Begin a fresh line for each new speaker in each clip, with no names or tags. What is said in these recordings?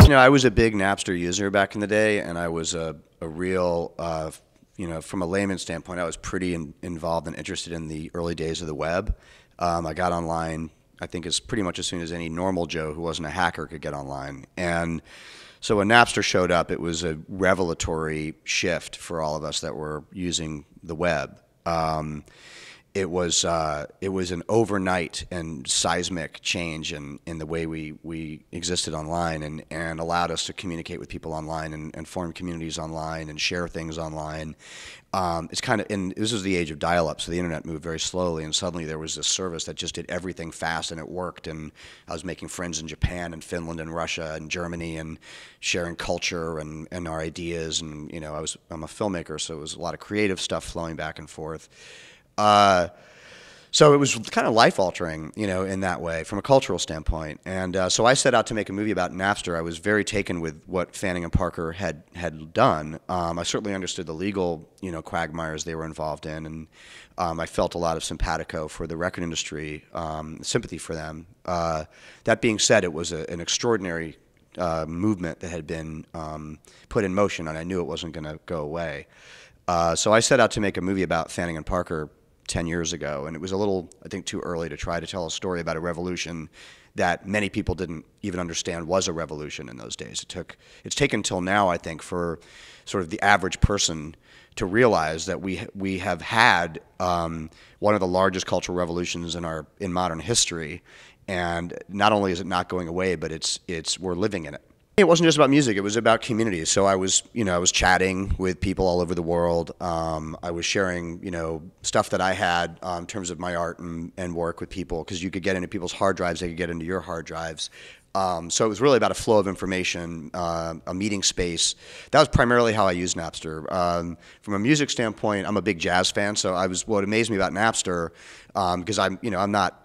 You know, I was a big Napster user back in the day, and I was a real, you know, from a layman's standpoint, I was pretty involved and interested in the early days of the web. I got online, I think, as pretty much as soon as any normal Joe who wasn't a hacker could get online. And so when Napster showed up, it was a revelatory shift for all of us that were using the web. It was an overnight and seismic change in the way we existed online, and allowed us to communicate with people online and form communities online and share things online. It's kind of, and this was the age of dial-up, so the internet moved very slowly, and suddenly there was this service that just did everything fast, and it worked. And I was making friends in Japan and Finland and Russia and Germany, and sharing culture and our ideas. And you know, I'm a filmmaker, so it was a lot of creative stuff flowing back and forth. So it was kind of life-altering, you know, in that way, from a cultural standpoint. And so I set out to make a movie about Napster. I was very taken with what Fanning and Parker had done. I certainly understood the legal, you know, quagmires they were involved in, and I felt a lot of simpatico for the record industry, sympathy for them. That being said, it was an extraordinary movement that had been put in motion, and I knew it wasn't going to go away. So I set out to make a movie about Fanning and Parker 10 years ago, and it was a little, I think, too early to try to tell a story about a revolution that many people didn't even understand was a revolution in those days. It's taken till now, I think, for sort of the average person to realize that we have had one of the largest cultural revolutions in modern history, and not only is it not going away, but we're living in it. It wasn't just about music, it was about community. So I was chatting with people all over the world. I was sharing, you know, stuff that I had in terms of my art and work with people, because you could get into people's hard drives, they could get into your hard drives. So it was really about a flow of information, a meeting space. That was primarily how I used Napster. From a music standpoint, I'm a big jazz fan, so what amazed me about Napster, because I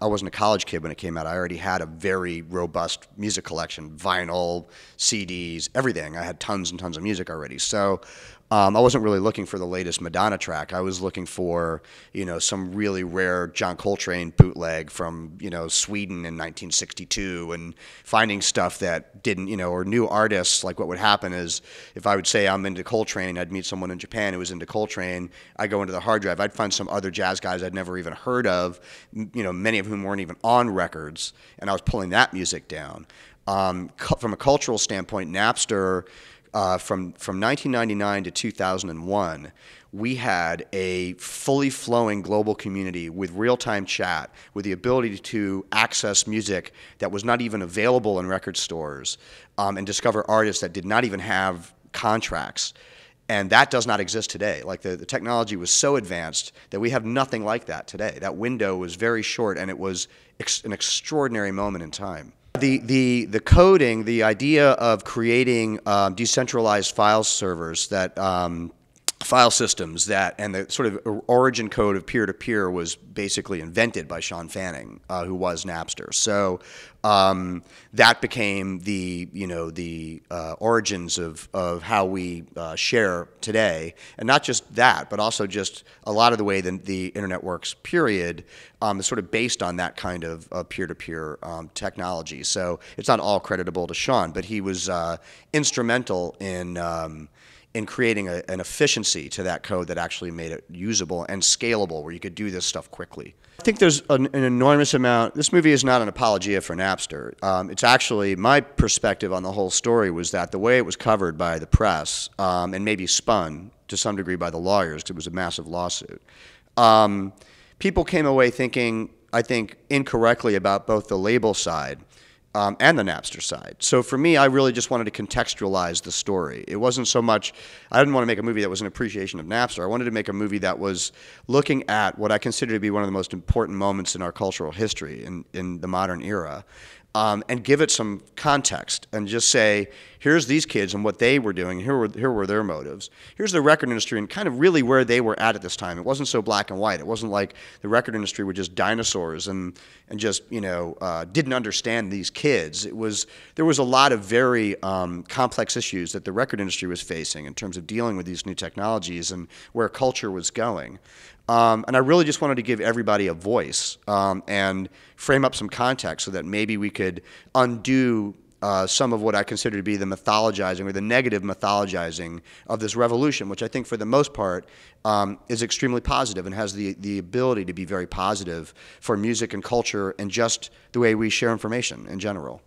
wasn't a college kid when it came out. I already had a very robust music collection, vinyl, CDs, everything. I had tons and tons of music already. So I wasn't really looking for the latest Madonna track. I was looking for, you know, some really rare John Coltrane bootleg from, you know, Sweden in 1962, and finding stuff that didn't, you know, or new artists. Like, what would happen is, if I would say I'm into Coltrane, I'd meet someone in Japan who was into Coltrane. I'd go into the hard drive, I'd find some other jazz guys I'd never even heard of, you know, many of whom weren't even on records, and I was pulling that music down. From a cultural standpoint, Napster, from 1999 to 2001, we had a fully flowing global community with real-time chat, with the ability to access music that was not even available in record stores, and discover artists that did not even have contracts. And that does not exist today. Like, the technology was so advanced that we have nothing like that today. That window was very short, and it was an extraordinary moment in time. The coding, the idea of creating decentralized file servers file systems and the sort of origin code of peer-to-peer was basically invented by Sean Fanning, who was Napster. So that became the origins of how we share today, and not just that, but also just a lot of the way the internet works. Period, is sort of based on that kind of peer-to-peer technology. So it's not all creditable to Sean, but he was instrumental in creating an efficiency to that code that actually made it usable and scalable, where you could do this stuff quickly. I think there's an enormous amount. This movie is not an apologia for Napster. It's actually, my perspective on the whole story was that the way it was covered by the press, and maybe spun to some degree by the lawyers, because it was a massive lawsuit, people came away thinking, I think, incorrectly about both the label side and the Napster side. So for me, I really just wanted to contextualize the story. It wasn't so much, I didn't want to make a movie that was an appreciation of Napster. I wanted to make a movie that was looking at what I consider to be one of the most important moments in our cultural history in the modern era, and give it some context, and just say, here's these kids and what they were doing, here were their motives. Here's the record industry and kind of really where they were at this time. It wasn't so black and white. It wasn't like the record industry were just dinosaurs and just, you know, didn't understand these kids. There was a lot of very complex issues that the record industry was facing in terms of dealing with these new technologies and where culture was going. And I really just wanted to give everybody a voice, and frame up some context so that maybe we could undo some of what I consider to be the mythologizing or the negative mythologizing of this revolution, which I think for the most part is extremely positive and has the ability to be very positive for music and culture and just the way we share information in general.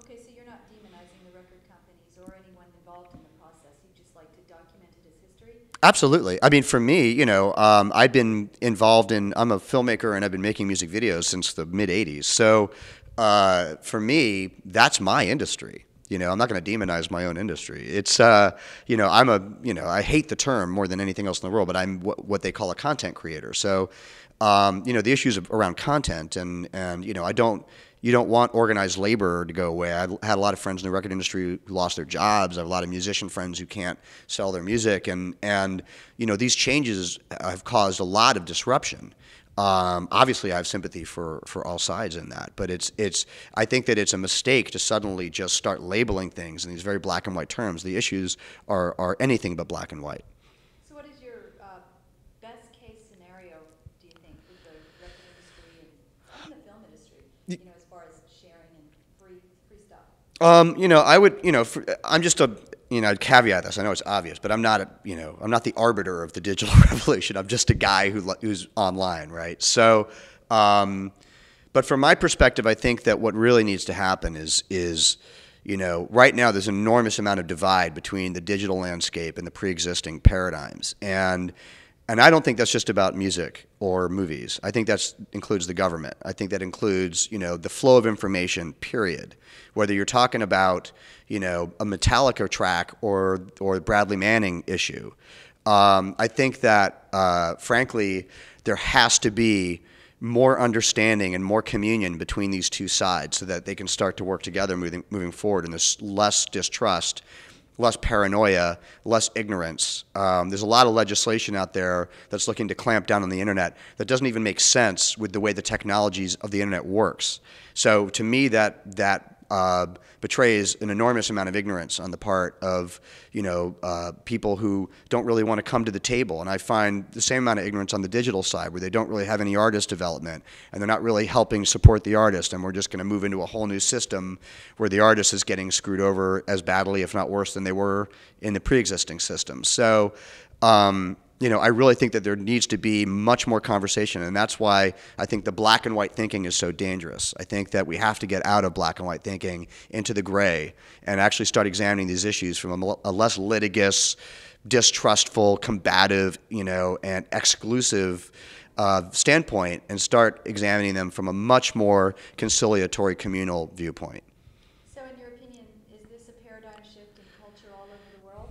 Okay, so you're not demonizing the record companies or anyone involved in the process. You just like to document it as history?
Absolutely. I mean, for me, I've been involved I'm a filmmaker and I've been making music videos since the mid 80s. So for me, that's my industry. I'm not going to demonize my own industry. It's, I hate the term more than anything else in the world, but I'm what they call a content creator. So, the issues around content and you don't want organized labor to go away. I've had a lot of friends in the record industry who lost their jobs. I have a lot of musician friends who can't sell their music. And these changes have caused a lot of disruption. Obviously, I have sympathy for all sides in that, but I think that it's a mistake to suddenly just start labeling things in these very black and white terms. The issues are anything but black and white.
So what is your best case scenario, do you think, with the record industry and the film industry, as far as sharing and free stuff?
I would, I'm just I'd caveat this. I know it's obvious, but I'm not I'm not the arbiter of the digital revolution. I'm just a guy who's online, right? So, but from my perspective, I think that what really needs to happen is right now there's an enormous amount of divide between the digital landscape and the pre-existing paradigms, and I don't think that's just about music or movies. I think that includes the government. I think that includes, the flow of information, period. Whether you're talking about, a Metallica track or the Bradley Manning issue. I think that, frankly, there has to be more understanding and more communion between these two sides so that they can start to work together moving forward, and there's less distrust, less paranoia, less ignorance. There's a lot of legislation out there that's looking to clamp down on the internet that doesn't even make sense with the way the technologies of the internet works. So to me, that betrays an enormous amount of ignorance on the part of people who don't really want to come to the table. And I find the same amount of ignorance on the digital side, where they don't really have any artist development and they're not really helping support the artist, and we're just going to move into a whole new system where the artist is getting screwed over as badly, if not worse, than they were in the pre-existing system. So I really think that there needs to be much more conversation, and that's why I think the black and white thinking is so dangerous. I think that we have to get out of black and white thinking into the gray and actually start examining these issues from a less litigious, distrustful, combative, and exclusive standpoint, and start examining them from a much more conciliatory, communal viewpoint.
So in your opinion, is this a paradigm shift in culture all over the world?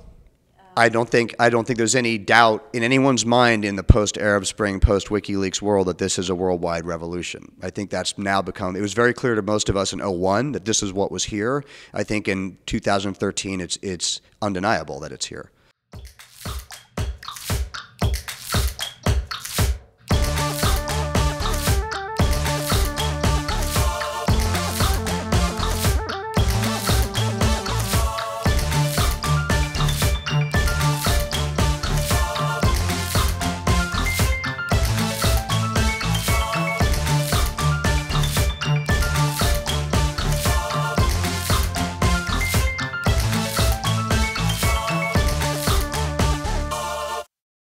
I don't think there's any doubt in anyone's mind in the post-Arab Spring, post-WikiLeaks world that this is a worldwide revolution. I think that's now become, it was very clear to most of us in '01 that this is what was here. I think in 2013 it's undeniable that it's here.